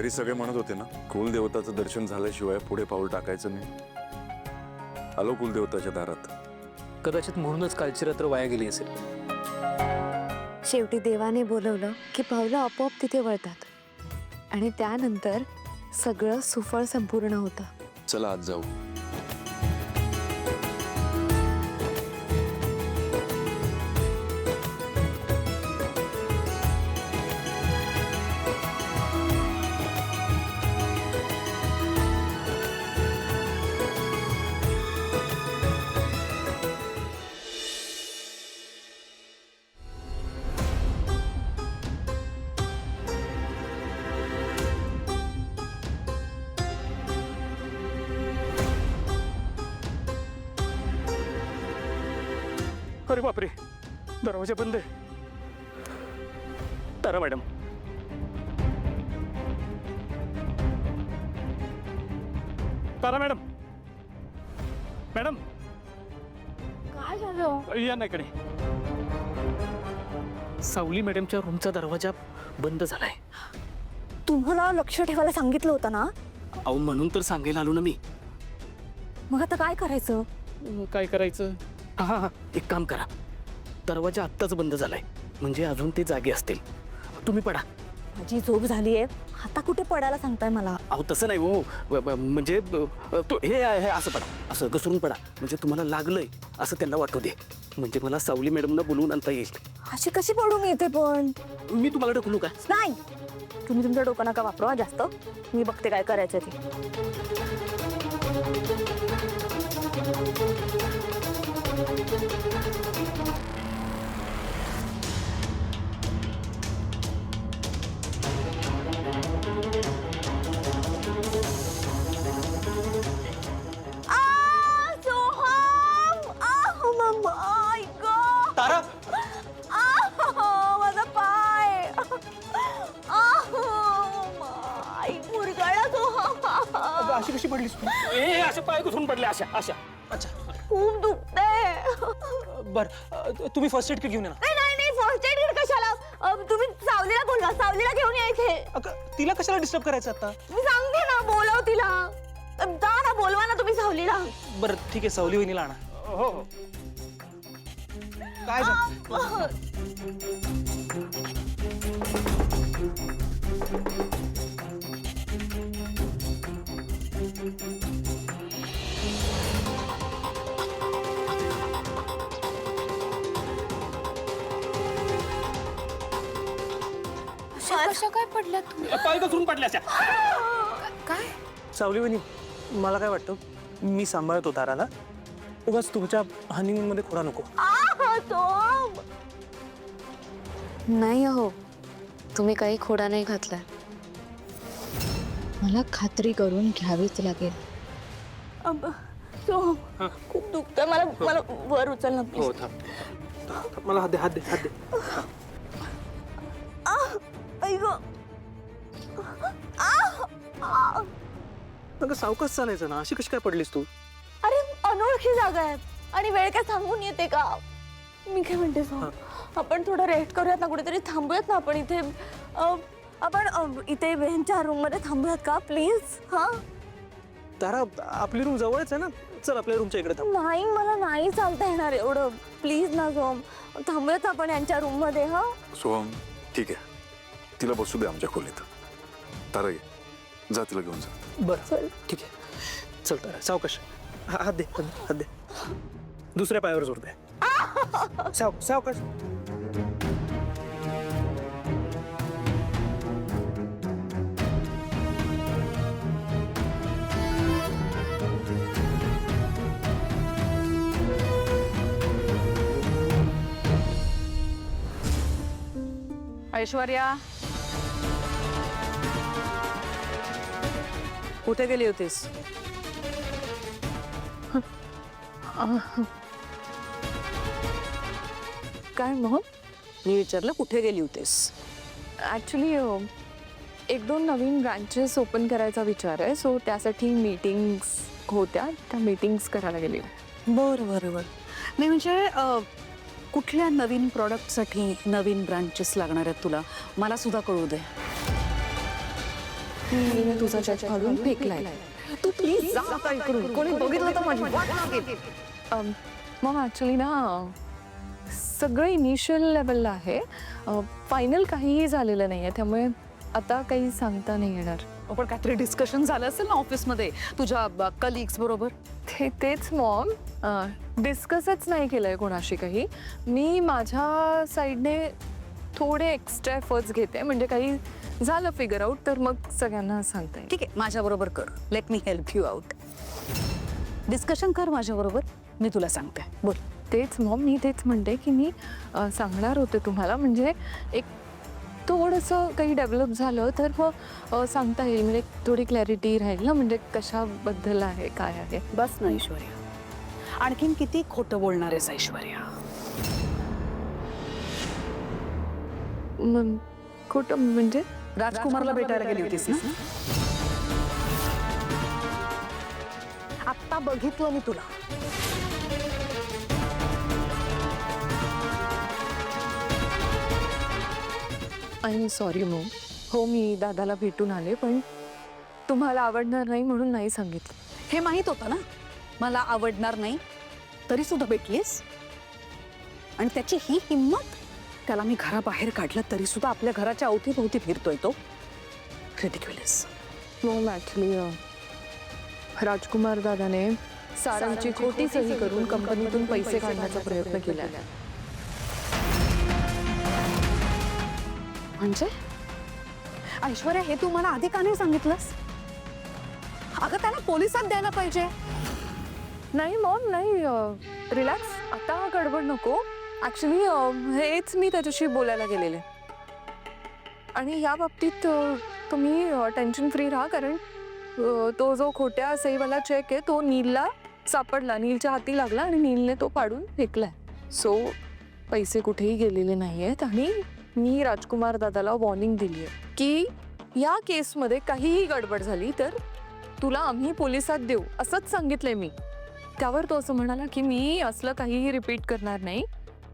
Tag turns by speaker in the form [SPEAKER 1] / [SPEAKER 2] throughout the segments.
[SPEAKER 1] घरी सगळे म्हणत होते ना, कुलदेवताचं दर्शन झाल्याशिवाय पुढे पाऊल टाकायचं नाही. आलो कुलदेवताच्या दारात.
[SPEAKER 2] कदाचित म्हणूनच कालची रात्र वाया गेली असेल.
[SPEAKER 3] शेवटी देवाने बोलवलं की पावलं आपोआप तिथे वळतात आणि त्यानंतर सगळं सुफळ संपूर्ण होतं.
[SPEAKER 1] चला आज जाऊ.
[SPEAKER 2] अरे बापरे, दरवाजा बंद आहे. तारा मॅडम, तारा मॅडम, मॅडम
[SPEAKER 3] काय झालं?
[SPEAKER 2] या ना इकडे. सावली मॅडमच्या रूमचा दरवाजा बंद झालाय.
[SPEAKER 3] तुम्हाला लक्ष ठेवायला सांगितलं होतं ना.
[SPEAKER 2] अहो म्हणून तर सांगायला आलो ना मी.
[SPEAKER 3] मग आता काय करायचं?
[SPEAKER 2] काय करायचं? हा, एक काम करा, दरवाजा आत्ताच बंद झालाय, म्हणजे अजून ते जागे असतील. तुम्ही पडा.
[SPEAKER 3] माझी झोप झालीये, आता कुठे पडायला सांगताय मला?
[SPEAKER 2] अहो तसं नाही हो, म्हणजे तो हे असं पडा, असं घसरून पडा, म्हणजे तुम्हाला लागलंय असं त्यांना वाटू दे, म्हणजे मला सावली मॅडमना बोलवून आणता येईल.
[SPEAKER 3] अशी कशी पडू मी इथे? पण
[SPEAKER 2] मी तुम्हाला ढकलू का?
[SPEAKER 3] नाही, तुम्ही तुमचं डोकं नका वापरवा जास्त. मी बघते काय करायचं ते.
[SPEAKER 2] तारा,
[SPEAKER 3] माझा पाय मुरगाळा.
[SPEAKER 2] अशी कशी पडलीस तू? ए असे पाय घुसून पडले, अशा अशा. अच्छा,
[SPEAKER 3] खूप दुखते.
[SPEAKER 2] बर, तुम्ही फर्स्ट एड किट घेऊन या ना.
[SPEAKER 3] नाही, फर्स्ट एड किट कशाला? तुम्ही सावलीला बोलवा, सावलीला घेऊन या इथे.
[SPEAKER 2] तिला कशाला डिस्टर्ब करायचं आता?
[SPEAKER 3] मी सांगते ना, बोलव तिला. जा ना, बोलवा ना तुम्ही सावलीला.
[SPEAKER 2] बरं ठीक आहे, सावली वहिनीला आणा. हो हो. काय
[SPEAKER 3] कशा काय पडल्या तुम्ही?
[SPEAKER 2] पाय घसरून पडले अशा.
[SPEAKER 3] काय?
[SPEAKER 4] सावली वहिनी, मला काय वाटतं, मी सांभाळतो ताराला. उगाच तुमच्या हनीमून मध्ये खोडा नको.
[SPEAKER 3] नाही अहो, तुम्ही काही खोडा नाही घातलाय. मला खात्री करून घ्यावीच लागेल. खूप दुखतंय मला. मला वर उचल ना
[SPEAKER 2] हो, थांब. मला हात दे, हात दे, हात दे.
[SPEAKER 4] अगं सावकाश चालायचं ना, अशी कशी काय पडलीस तू?
[SPEAKER 3] अरे अनोळखी जागा आहे आणि वेळ काय सांगून येते का? मी काय म्हणते आपण थोडं रेस्ट करूयात ना, कुठेतरी थांबूयात ना आपण इथे. आपण इथे यांच्या रूम मध्ये थांबूयात का प्लीज? हा
[SPEAKER 4] तारा, आपली रूम जवळच आहे ना, चल आपल्या रूमच्या इकडे थांब.
[SPEAKER 3] नाही, मला नाही चालता येणार एवढं. प्लीज ना सोहम, थांबूयात आपण यांच्या रूम मध्ये. हा
[SPEAKER 1] सोहम, ठीक आहे, तिला बसू दे आमच्या खोलीत. तारा ये, जा तिला घेऊन जा.
[SPEAKER 4] बरं ठीक आहे, चल तारा, सावकाश. हात दे, हात दे. दुसऱ्या पायावर जोर दे. सावकाश.
[SPEAKER 5] ऐश्वर्या, कुठे गेली होतीस?
[SPEAKER 3] काय मग?
[SPEAKER 5] मी विचारलं कुठे गेली होतीस?
[SPEAKER 3] ॲक्च्युली एक दोन नवीन ब्रांचेस ओपन करायचा विचार आहे, सो त्यासाठी मीटिंग्स होत्या, त्या मीटिंग्स करायला गेली.
[SPEAKER 5] बरं बरं बरं. नाही म्हणजे कुठल्या नवीन प्रॉडक्टसाठी नवीन ब्रांचेस लागणार आहेत तुला? मला सुद्धा कळू दे.
[SPEAKER 6] मी तुझा चेक फाडून फेकलाय. तू प्लीज जा आता इकडून. कोणी बघितलं तर माझी वाट लागेल. मग ॲक्च्युली ना सगळं इनिशियल लेवलला आहे. फायनल काहीही झालेलं नाही आहे, त्यामुळे आता काही सांगता नाही येणार.
[SPEAKER 5] पण काहीतरी डिस्कशन झालं असेल ना ऑफिसमध्ये तुझ्या कलिग्स बरोबर.
[SPEAKER 6] तेच मॉम, डिस्कसच नाही केलंय कोणाशी काही. मी माझ्या साईडने थोडे एक्स्ट्रा एफर्ट्स घेते, म्हणजे काही झालं फिगर आउट तर मग सगळ्यांना सांगता येईल.
[SPEAKER 5] ठीक आहे, माझ्याबरोबर कर. Let me help you out. Discussion कर माझ्याबरोबर, मी तुला सांगते. बोल.
[SPEAKER 6] तेच मॉम, मी तेच म्हणते की मी सांगणार होते तुम्हाला, म्हणजे एक थोडंसं काही डेव्हलप झालं तर मग सांगता येईल, म्हणजे थोडी क्लॅरिटी राहील ना, म्हणजे कशाबद्दल आहे काय आहे.
[SPEAKER 5] बस ना ऐश्वर्या, आणखीन किती खोटं बोलणार आहेस ऐश्वर्या.
[SPEAKER 6] खोटं म्हणजे?
[SPEAKER 5] राजकुमारला भेटायला गेली होतीस ना. आत्ता बघितलं मी तुला.
[SPEAKER 6] I am sorry Maugham. हो, मी दादाला भेटून आले, पण तुम्हाला आवडणार नाही म्हणून नाही सांगितलं.
[SPEAKER 5] हे माहित होतं ना मला आवडणार नाही, तरी सुद्धा भेटलीस. आणि त्याची ही हिंमत. त्याला मी घराबाहेर काढलं तरी सुद्धा आपल्या घराच्या अवतीभोवती फिरतोय तो. रिडिक्युलस.
[SPEAKER 6] मॉम ॲक्च्युली राजकुमार दादाने सारांची खोटी सही करून कंपनीतून पैसे काढण्याचा प्रयत्न केला.
[SPEAKER 5] म्हणजे ऐश्वर्या, हे तू मला आधी का नाही सांगितलंस. अगं त्याला पोलिसात द्यायला पाहिजे.
[SPEAKER 6] नाही मॉम, नाही, रिलॅक्स, आता गडबड नको. ॲक्च्युली हेच मी त्याच्याशी बोलायला गेलेले. आणि या बाबतीत तुम्ही टेन्शन फ्री राहा, कारण तो जो खोट्या सहीवाला चेक आहे तो नीलला सापडला, नीलच्या हाती लागला आणि नीलने तो पाडून फेकलाय. सो पैसे कुठेही गेलेले नाही आहेत. आणि मी राजकुमार दादाला वॉर्निंग दिली आहे की या केसमध्ये काहीही गडबड झाली तर तुला आम्ही पोलिसात देऊ, असंच सांगितलंय मी. त्यावर तो असं म्हणाला की मी असलं काहीही रिपीट करणार नाही,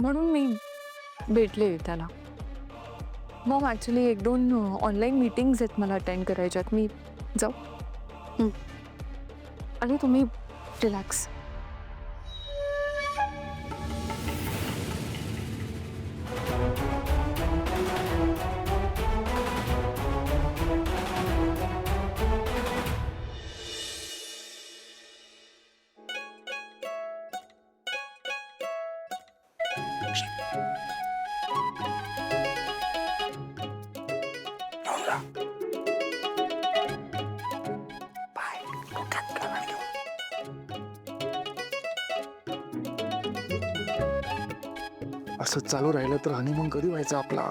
[SPEAKER 6] म्हणून मी भेटले त्याला. मग ॲक्च्युली 1-2 ऑनलाईन मीटिंग्स आहेत मला अटेंड करायच्यात. मी जाऊ. आणि तुम्ही रिलॅक्स.
[SPEAKER 1] असं चालू राहिलं तर हनीमून कधी व्हायचा आपला.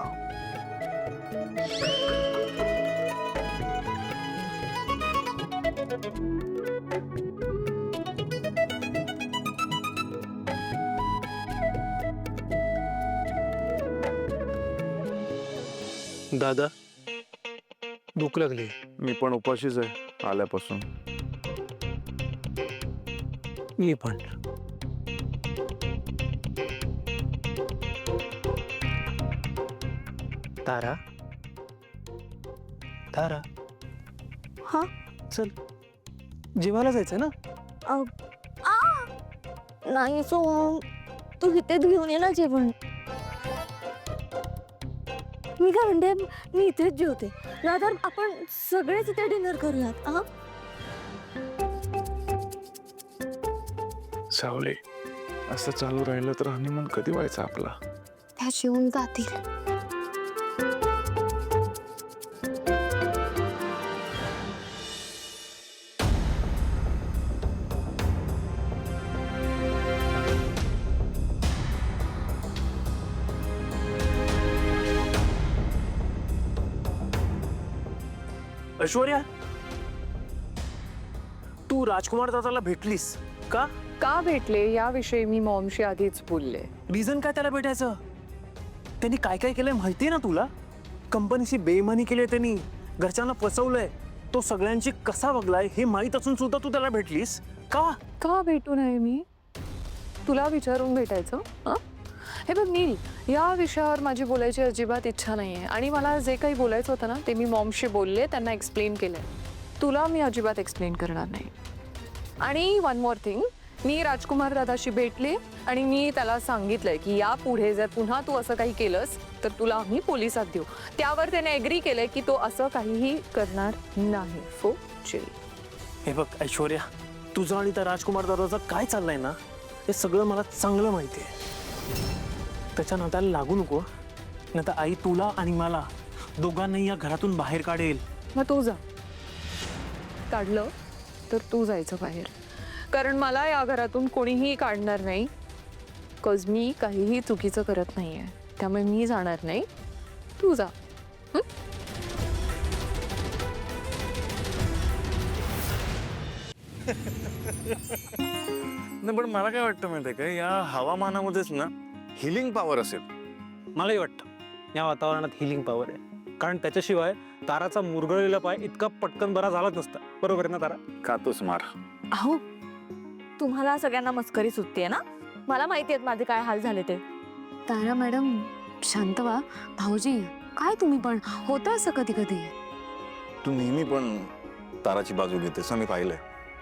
[SPEAKER 4] दादा, भूक लागली.
[SPEAKER 1] मी पण उपाशीच आहे आल्यापासून.
[SPEAKER 4] मी पण. तारा, तारा,
[SPEAKER 3] हा
[SPEAKER 4] चल जेवायला जायचं ना.
[SPEAKER 3] नाही सो तू इथेच घेऊन ये ना जेवण. मी काय म्हणते, मी इथेच जेवते. रादर आपण सगळेच इथे डिनर करूयात. हा
[SPEAKER 1] सावले, असं चालू राहिलं तर हनीमून कधी व्हायचा आपला.
[SPEAKER 3] त्या जेवून जातील.
[SPEAKER 4] ऐश्वर्या, तू राजकुमार दादाला भेटलीस का?
[SPEAKER 6] का भेटले याविषयी मी मॉमशी आधीच बोलले.
[SPEAKER 4] रिझन काय त्याला भेटायचं? त्यांनी काय काय केलंय माहितीये ना तुला? कंपनीची बेईमानी केली आहे त्यांनी, घरच्यांना फसवलंय. तो सगळ्यांची कसा बघलाय हे माहीत असून सुद्धा तू त्याला भेटलीस का?
[SPEAKER 6] का भेटू नये मी? तुला विचारून भेटायचं? हे बघ नील, या विषयावर माझी बोलायची अजिबात इच्छा नाही आहे आणि मला जे काही बोलायचं होतं ना ते मी मॉमशी बोलले, त्यांना एक्सप्लेन केलंय. तुला मी अजिबात एक्सप्लेन करणार नाही. आणि वन मोर थिंग, मी राजकुमार दादाशी भेटले आणि मी त्याला सांगितलंय की यापुढे जर पुन्हा तू असं काही केलंस तर तुला आम्ही पोलिसात देऊ. त्यावर त्याने ॲग्री केलंय की तो असं काहीही करणार नाही. So chill.
[SPEAKER 4] हे बघ ऐश्वर्या, तुझं आणि त्या राजकुमार दादाचं काय चाललंय ना हे सगळं मला चांगलं माहिती आहे. त्याच्या नात्याला लागू नको, नाही तर आई तुला आणि मला दोघांनाही या घरातून बाहेर काढेल.
[SPEAKER 6] मग तू जा. काढलं तर तू जायचं बाहेर, कारण मला या घरातून कोणीही काढणार नाही. बिकॉज मी काहीही चुकीचं करत नाहीये, त्यामुळे मी जाणार नाही. तू जा.
[SPEAKER 1] नाही पण मला काय वाटतं माहितीये का, या हवामानामध्येच ना हिलिंग पॉवर असेल.
[SPEAKER 4] मलाही वाटतं या वातावरणात हिलिंग पॉवर आहे, कारण त्याच्याशिवाय ताराचा मुरगळलेला पाय इतका पटकन बरा झालाच नसता. बरोबर आहे ना तारा?
[SPEAKER 1] खातोच मार.
[SPEAKER 3] अहो तुम्हाला सगळ्यांना मस्करी सुटते ना. मला माहिती आहेत माझे काय हाल झाले ते.
[SPEAKER 5] तारा मॅडम शांत व्हा. भाऊजी काय तुम्ही पण, होतं असं कधी कधी.
[SPEAKER 1] तू नेहमी पण ताराची बाजू घेतेस, मी पाहिलंय.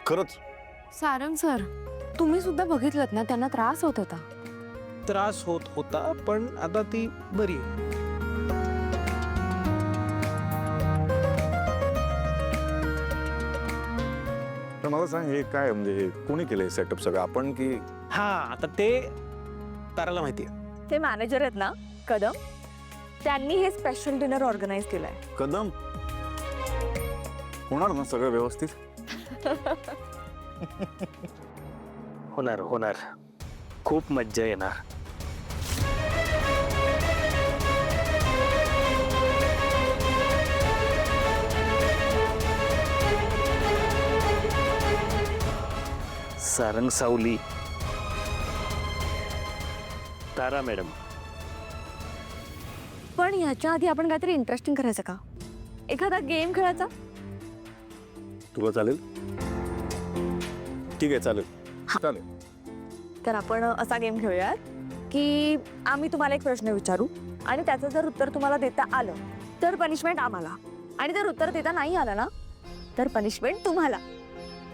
[SPEAKER 1] खरंच
[SPEAKER 5] सारंग सर, तुम्ही सुद्धा बघितलं ना, त्यांना त्रास होत होता.
[SPEAKER 4] त्रास होत होता, पण आता ती बरी आहे.
[SPEAKER 1] तर मला सांग, हे काय म्हणजे हे कोणी केलंय सेटअप सगळं, आपण की?
[SPEAKER 4] हा, आता ते ताराला माहिती आहे.
[SPEAKER 3] ते मॅनेजर आहेत ना कदम, त्यांनी हे स्पेशल डिनर ऑर्गनाईज केलंय.
[SPEAKER 1] कदम होणार ना सगळं व्यवस्थित?
[SPEAKER 2] होणार होणार, खूप मज्जा येणार. सारंग सावली, तारा मॅडम.
[SPEAKER 3] पण ह्याच्या आधी आपण काहीतरी इंटरेस्टिंग करायचं का? एखादा गेम खेळायचा?
[SPEAKER 1] तुला चालेल? ठीक आहे, चालेल चालेल.
[SPEAKER 3] तर आपण असा गेम खेळूयात की आम्ही तुम्हाला एक प्रश्न विचारू आणि त्याचं जर उत्तर तुम्हाला देता आलं तर पनिशमेंट आम्हाला, आणि जर उत्तर देता नाही आलं ना तर पनिशमेंट तुम्हाला.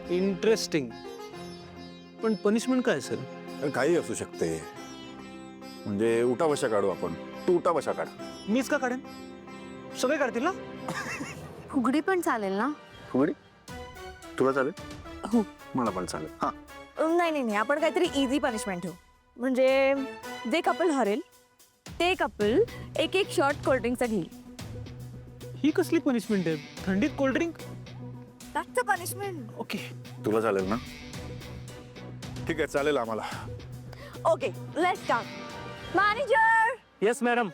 [SPEAKER 4] इंटरेस्टिंग, पण पनिशमेंट काय असेल?
[SPEAKER 1] काही असू शकते. म्हणजे उठाबशा काढू आपण. तू उठाबशा काढ.
[SPEAKER 4] मीच का काढेन? सगळे काढतील ना.
[SPEAKER 5] फुगडी पण चालेल ना?
[SPEAKER 1] फुगडी तुला चालेल?
[SPEAKER 5] हो.
[SPEAKER 1] मला पण चालेल. हा,
[SPEAKER 3] नाही नाही नाही, आपण काहीतरी इझी पनिशमेंट ठेवू. म्हणजे जे कपल हरेल ते कपल एक एक शॉट कोल्ड्रिंकचा घेईल.
[SPEAKER 4] ही कसली पनिशमेंट आहे? थंडीत cold drink?
[SPEAKER 3] That's a punishment.
[SPEAKER 4] Okay.
[SPEAKER 1] तुला चालेल ना? ठीक आहे, चालेल आम्हाला.
[SPEAKER 3] Okay, let's start. Manager.
[SPEAKER 2] Yes madam.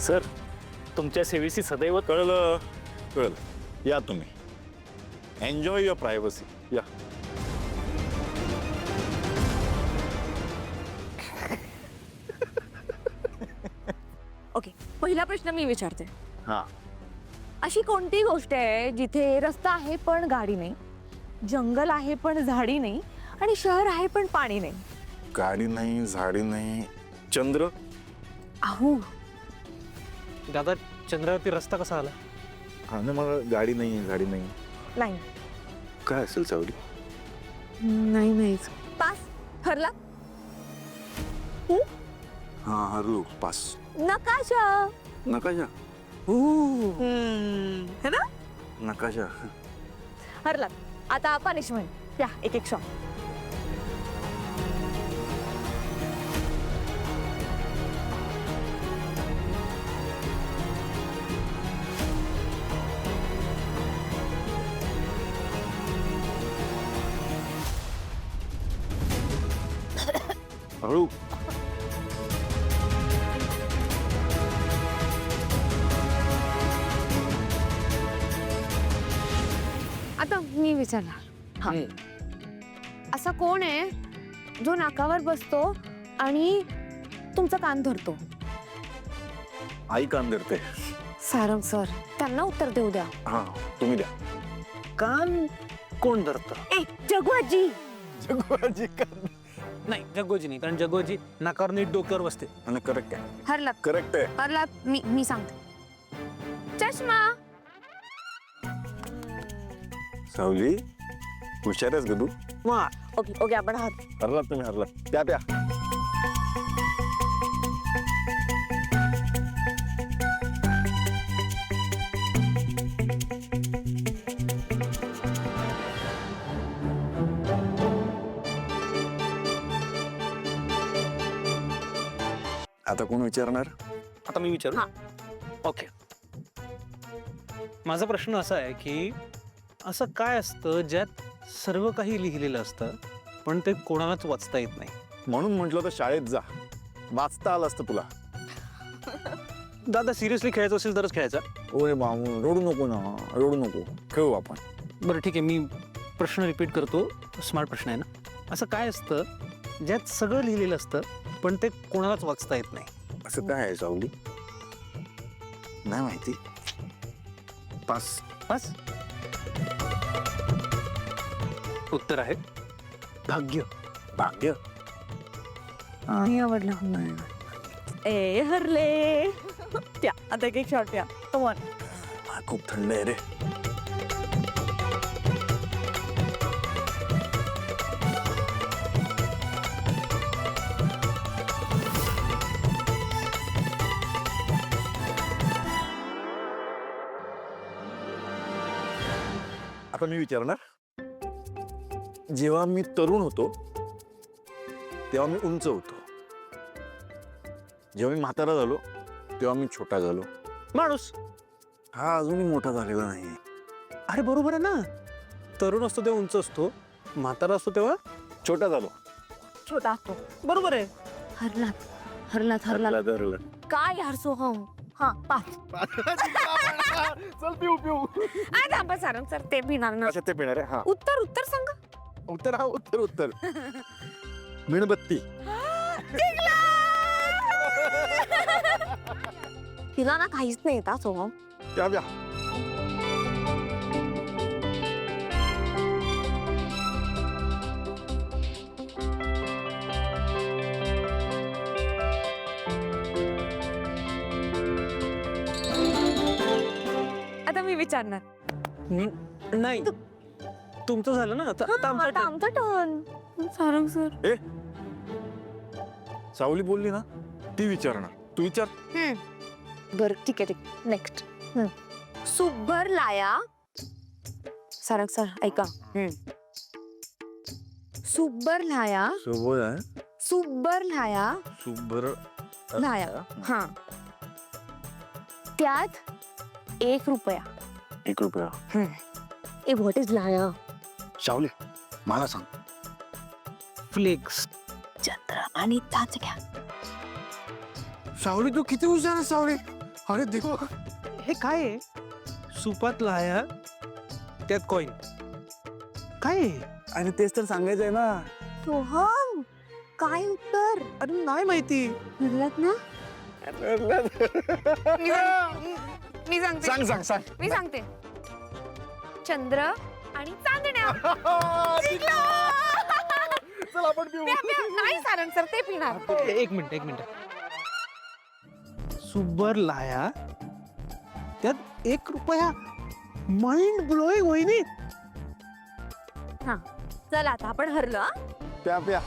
[SPEAKER 2] Sir, तुमच्या सेवेची सदैव.
[SPEAKER 1] कळलं कळलं. या तुम्ही. Enjoy your privacy. या.
[SPEAKER 3] ओके, पहिला प्रश्न मी विचारते.
[SPEAKER 1] हा.
[SPEAKER 3] अशी कोणती गोष्ट आहे जिथे रस्ता आहे पण गाडी नाही, जंगल आहे पण झाडी नाही, आणि शहर आहे पण पाणी नाही?
[SPEAKER 1] गाडी नाही, झाडी नाही, चंद्र.
[SPEAKER 5] अहो
[SPEAKER 4] दादा, चंद्रावरती रस्ता कसा आला?
[SPEAKER 1] हा ना, मला गाडी नाही, झाडी नाही.
[SPEAKER 3] नाही.
[SPEAKER 1] काय असेल सावली?
[SPEAKER 5] नाही माहीत.
[SPEAKER 3] पास. हरला.
[SPEAKER 1] हा, हरलो. पास.
[SPEAKER 3] नकाशा.
[SPEAKER 1] नकाशा.
[SPEAKER 3] है ना?
[SPEAKER 1] नकाशा.
[SPEAKER 3] हरला. आता पनिशमेंट. या, एक एक शॉट.
[SPEAKER 1] हळू.
[SPEAKER 5] आता मी विचारणार.
[SPEAKER 6] असा कोण आहे जो नाकावर बसतो आणि तुमचा कान धरतो?
[SPEAKER 1] आई कान धरते.
[SPEAKER 6] सारंग सर, त्यांना उत्तर देऊ द्या.
[SPEAKER 1] हा, तुम्ही द्या.
[SPEAKER 4] कान कोण धरतं?
[SPEAKER 6] ए जगू आजी,
[SPEAKER 1] जगवाजी कान.
[SPEAKER 4] नाही, जगोजी नाही, कारण जगोजी नाकावर नीट डोक्यावर बसते.
[SPEAKER 1] आणि करेक्ट आहे.
[SPEAKER 6] हरला
[SPEAKER 1] करेक्ट आहे.
[SPEAKER 6] हरला. मी सांगते. चष्मा.
[SPEAKER 1] सावली हुशार आहेस ग तू.
[SPEAKER 3] ओके ओके आपण हात.
[SPEAKER 1] हरलात तुम्ही, हरलात. त्या त्या आता कोण विचारणार?
[SPEAKER 4] आता मी विचारू. ओके. माझा प्रश्न असा आहे की असं काय असतं ज्यात सर्व काही लिहिलेलं असतं पण ते कोणालाच वाचता येत नाही?
[SPEAKER 1] म्हणून म्हटलं तर शाळेत जा, वाचता आलं असतं तुला.
[SPEAKER 4] दादा सिरियसली खेळायचं असेल तरच खेळायचा.
[SPEAKER 1] ओरे बाबू, रडू नको ना, रडू नको, खेळू आपण.
[SPEAKER 4] बरं ठीक आहे, मी प्रश्न रिपीट करतो. स्मार्ट प्रश्न आहे ना. असं काय असतं ज्यात सगळं लिहिलेलं असतं पण ते कोणालाच वाचता येत नाही?
[SPEAKER 1] असं काय आहे सावली? नाही माहिती. पास.
[SPEAKER 4] बस. उत्तर आहे भाग्य.
[SPEAKER 1] भाग्य.
[SPEAKER 6] नाही आवडला.
[SPEAKER 3] ए हरले. त्या आता एक शॉट द्या. Come on.
[SPEAKER 1] खूप थंड आहे रे. आता मी विचारणार. जेव्हा मी तरुण होतो तेव्हा मी उंच होतो. जेव्हा मी म्हातारा झालो तेव्हा मी छोटा झालो.
[SPEAKER 4] माणूस.
[SPEAKER 1] हा अजूनही मोठा झालेला नाही.
[SPEAKER 4] अरे बरोबर आहे ना. तरुण असतो तेव्हा उंच असतो, म्हातारा असतो तेव्हा
[SPEAKER 1] छोटा झालो.
[SPEAKER 3] छोटा तो.
[SPEAKER 4] बरोबर आहे.
[SPEAKER 6] हरलात हरलात हरलात.
[SPEAKER 1] धरलं.
[SPEAKER 3] काय यार सोहम. हा पाच.
[SPEAKER 1] चल पिऊ पिऊ.
[SPEAKER 6] थांबा सारंग सर, ते पिणार ना.
[SPEAKER 1] अच्छा ते पिणार आहे. हा
[SPEAKER 6] उत्तर उत्तर सांगा.
[SPEAKER 1] उत्तर. हा उत्तर उत्तर. मेणबत्ती.
[SPEAKER 3] तिला ना काहीच नाही येत सोहम.
[SPEAKER 1] त्या ब्या.
[SPEAKER 6] आता मी विचारणार.
[SPEAKER 4] नाही, तुमचं झालं ना. आता आमचं
[SPEAKER 3] आता
[SPEAKER 4] turn.
[SPEAKER 3] आमचा टर्न. सारंग सर.
[SPEAKER 1] सावली बोलली ना, ती विचारणार. तू विचार.
[SPEAKER 6] बर ठीक आहे, ठीक. नेक्स्ट. सुभर लाया. सारंग सर ऐका. सुभर लाया.
[SPEAKER 1] सोबत आहे.
[SPEAKER 6] सुभर लाया.
[SPEAKER 1] सुबर.
[SPEAKER 6] लाया. हा. त्यात ₹1.
[SPEAKER 1] ₹1.
[SPEAKER 3] ए व्हॉट इज लाया?
[SPEAKER 1] सावली मला सांग.
[SPEAKER 4] फ्लेक्स.
[SPEAKER 3] चंद्र आणि चाचक्या.
[SPEAKER 1] सावली तू किती हुशार आहे सावली. अरे देखो.
[SPEAKER 4] हे काय आहे? सुपात लाया, त्यात कॉइन. काय आहे?
[SPEAKER 1] आणि तेच तर सांगायचं आहे ना.
[SPEAKER 3] सोहम काय उत्तर?
[SPEAKER 4] अरे नाही माहिती.
[SPEAKER 6] हरलात ना. मी सांगते.
[SPEAKER 1] सांग सांग सांग.
[SPEAKER 6] मी सांगते. चंद्र आणि चांदण्या.
[SPEAKER 1] चल आपण पिऊ.
[SPEAKER 6] नाही सारंग सर, ते पिणार.
[SPEAKER 4] एक मिनिट. सुबर लाया, त्यात ₹1. Mind blowing. वहिनी
[SPEAKER 3] चला आता आपण हरलो.
[SPEAKER 1] प्या प्या.